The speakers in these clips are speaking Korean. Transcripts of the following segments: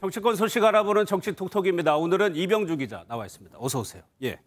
정치권 소식 알아보는 정치 톡톡입니다. 오늘은 이병주 기자 나와 있습니다. 어서 오세요. 예,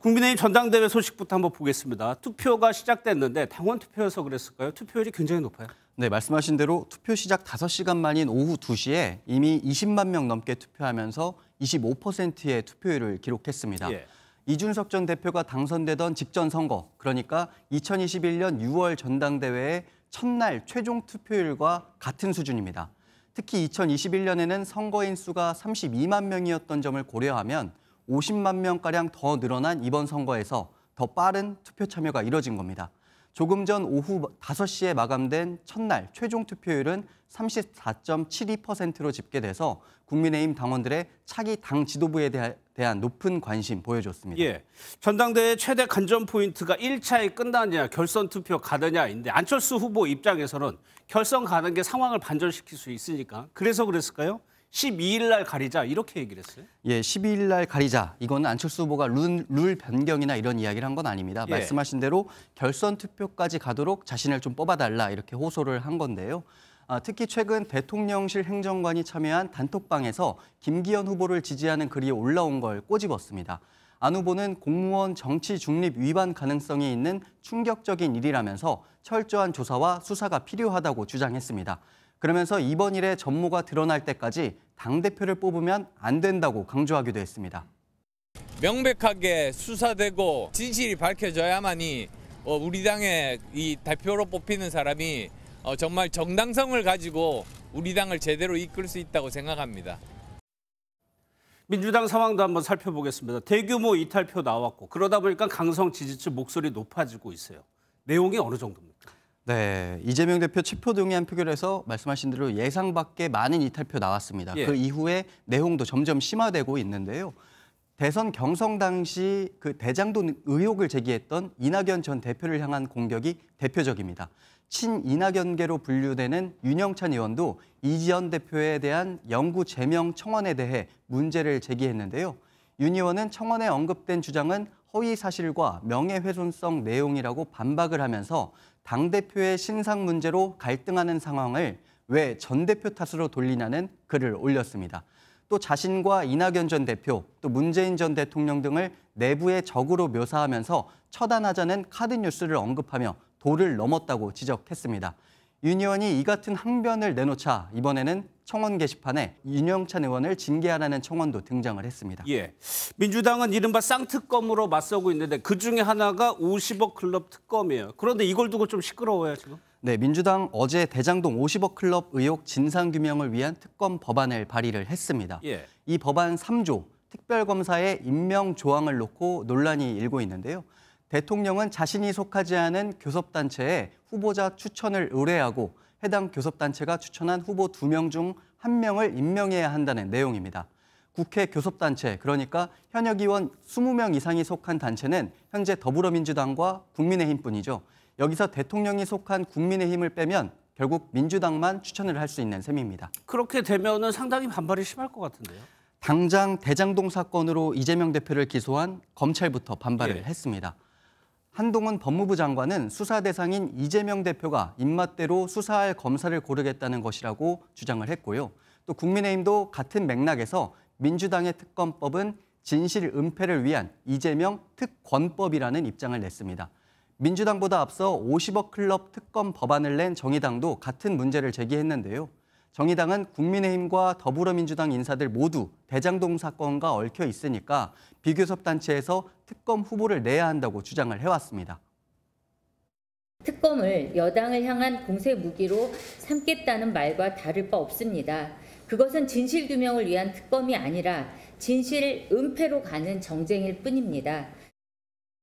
국민의힘 전당대회 소식부터 한번 보겠습니다. 투표가 시작됐는데 당원 투표여서 그랬을까요? 투표율이 굉장히 높아요. 네, 말씀하신 대로 투표 시작 5시간 만인 오후 2시에 이미 20만 명 넘게 투표하면서 25%의 투표율을 기록했습니다. 예. 이준석 전 대표가 당선되던 직전 선거, 그러니까 2021년 6월 전당대회의 첫날 최종 투표율과 같은 수준입니다. 특히 2021년에는 선거인 수가 32만 명이었던 점을 고려하면 50만 명가량 더 늘어난 이번 선거에서 더 빠른 투표 참여가 이뤄진 겁니다. 조금 전 오후 5시에 마감된 첫날 최종 투표율은 34.72%로 집계돼서 국민의힘 당원들의 차기 당 지도부에 대한 높은 관심 보여줬습니다. 예, 전당대회 최대 관전 포인트가 1차에 끝나느냐 결선 투표 가느냐인데 안철수 후보 입장에서는 결선 가는 게 상황을 반전시킬 수 있으니까 그래서 그랬을까요? 12일 날 가리자 이렇게 얘기를 했어요. 예, 12일 날 가리자. 이거는 안철수 후보가 룰 변경이나 이런 이야기를 한 건 아닙니다. 예. 말씀하신 대로 결선 투표까지 가도록 자신을 좀 뽑아달라 이렇게 호소를 한 건데요. 특히 최근 대통령실 행정관이 참여한 단톡방에서 김기현 후보를 지지하는 글이 올라온 걸 꼬집었습니다. 안 후보는 공무원 정치 중립 위반 가능성이 있는 충격적인 일이라면서 철저한 조사와 수사가 필요하다고 주장했습니다. 그러면서 이번 일의 전모가 드러날 때까지 당대표를 뽑으면 안 된다고 강조하기도 했습니다. 명백하게 수사되고 진실이 밝혀져야만이 우리 당의 이 대표로 뽑히는 사람이 정말 정당성을 가지고 우리 당을 제대로 이끌 수 있다고 생각합니다. 민주당 상황도 한번 살펴보겠습니다. 대규모 이탈표 나왔고 그러다 보니까 강성 지지층 목소리 높아지고 있어요. 내용이 어느 정도입니까? 네, 이재명 대표 체포동의안 표결에서 말씀하신 대로 예상 밖의 많은 이탈표 나왔습니다. 예. 그 이후에 내용도 점점 심화되고 있는데요. 대선 경선 당시 그 대장동 의혹을 제기했던 이낙연 전 대표를 향한 공격이 대표적입니다. 친이낙연계로 분류되는 윤영찬 의원도 이지연 대표에 대한 영구 제명 청원에 대해 문제를 제기했는데요. 윤 의원은 청원에 언급된 주장은 허위 사실과 명예훼손성 내용이라고 반박을 하면서 당대표의 신상 문제로 갈등하는 상황을 왜 전 대표 탓으로 돌리냐는 글을 올렸습니다. 또 자신과 이낙연 전 대표, 또 문재인 전 대통령 등을 내부의 적으로 묘사하면서 처단하자는 카드뉴스를 언급하며 도를 넘었다고 지적했습니다. 윤 의원이 이 같은 항변을 내놓자 이번에는 청원 게시판에 윤영찬 의원을 징계하라는 청원도 등장을 했습니다. 예, 민주당은 이른바 쌍특검으로 맞서고 있는데 그중에 하나가 50억 클럽 특검이에요. 그런데 이걸 두고 좀 시끄러워요, 지금? 네, 민주당 어제 대장동 50억 클럽 의혹 진상규명을 위한 특검 법안을 발의를 했습니다. 예. 이 법안 3조, 특별검사의 임명 조항을 놓고 논란이 일고 있는데요. 대통령은 자신이 속하지 않은 교섭단체에 후보자 추천을 의뢰하고 해당 교섭단체가 추천한 후보 2명 중 1명을 임명해야 한다는 내용입니다. 국회 교섭단체, 그러니까 현역 의원 20명 이상이 속한 단체는 현재 더불어민주당과 국민의힘뿐이죠. 여기서 대통령이 속한 국민의힘을 빼면 결국 민주당만 추천을 할 수 있는 셈입니다. 그렇게 되면은 상당히 반발이 심할 것 같은데요. 당장 대장동 사건으로 이재명 대표를 기소한 검찰부터 반발을 예. 했습니다. 한동훈 법무부 장관은 수사 대상인 이재명 대표가 입맛대로 수사할 검사를 고르겠다는 것이라고 주장을 했고요. 또 국민의힘도 같은 맥락에서 민주당의 특검법은 진실 은폐를 위한 이재명 특권법이라는 입장을 냈습니다. 민주당보다 앞서 50억 클럽 특검 법안을 낸 정의당도 같은 문제를 제기했는데요. 정의당은 국민의힘과 더불어민주당 인사들 모두 대장동 사건과 얽혀 있으니까 비교섭단체에서 특검 후보를 내야 한다고 주장을 해왔습니다. 특검을 여당을 향한 공세 무기로 삼겠다는 말과 다를 바 없습니다. 그것은 진실규명을 위한 특검이 아니라 진실 은폐로 가는 정쟁일 뿐입니다.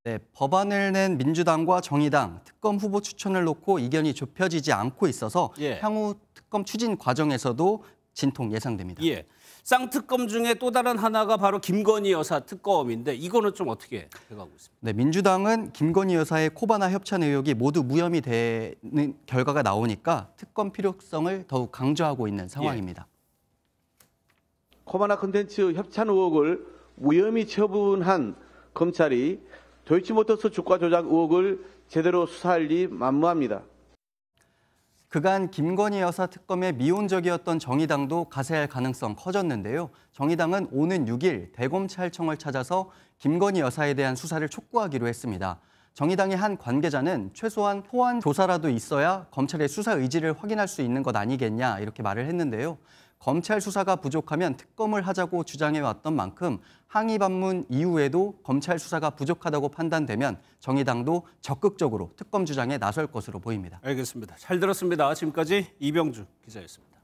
네, 법안을 낸 민주당과 정의당, 특검 후보 추천을 놓고 이견이 좁혀지지 않고 있어서 예. 향후 특검 추진 과정에서도 진통 예상됩니다. 예, 쌍특검 중에 또 다른 하나가 바로 김건희 여사 특검인데 이거는 좀 어떻게 돼가고 있습니다? 네, 민주당은 김건희 여사의 코바나 협찬 의혹이 모두 무혐의 되는 결과가 나오니까 특검 필요성을 더욱 강조하고 있는 상황입니다. 코바나 콘텐츠 협찬 의혹을 무혐의 처분한 검찰이 도이치모터스 주가 조작 의혹을 제대로 수사할 리 만무합니다. 그간 김건희 여사 특검에 미온적이었던 정의당도 가세할 가능성 커졌는데요. 정의당은 오는 6일 대검찰청을 찾아서 김건희 여사에 대한 수사를 촉구하기로 했습니다. 정의당의 한 관계자는 최소한 소환 조사라도 있어야 검찰의 수사 의지를 확인할 수 있는 것 아니겠냐 이렇게 말을 했는데요. 검찰 수사가 부족하면 특검을 하자고 주장해왔던 만큼 항의 반문 이후에도 검찰 수사가 부족하다고 판단되면 정의당도 적극적으로 특검 주장에 나설 것으로 보입니다. 알겠습니다. 잘 들었습니다. 지금까지 이병주 기자였습니다.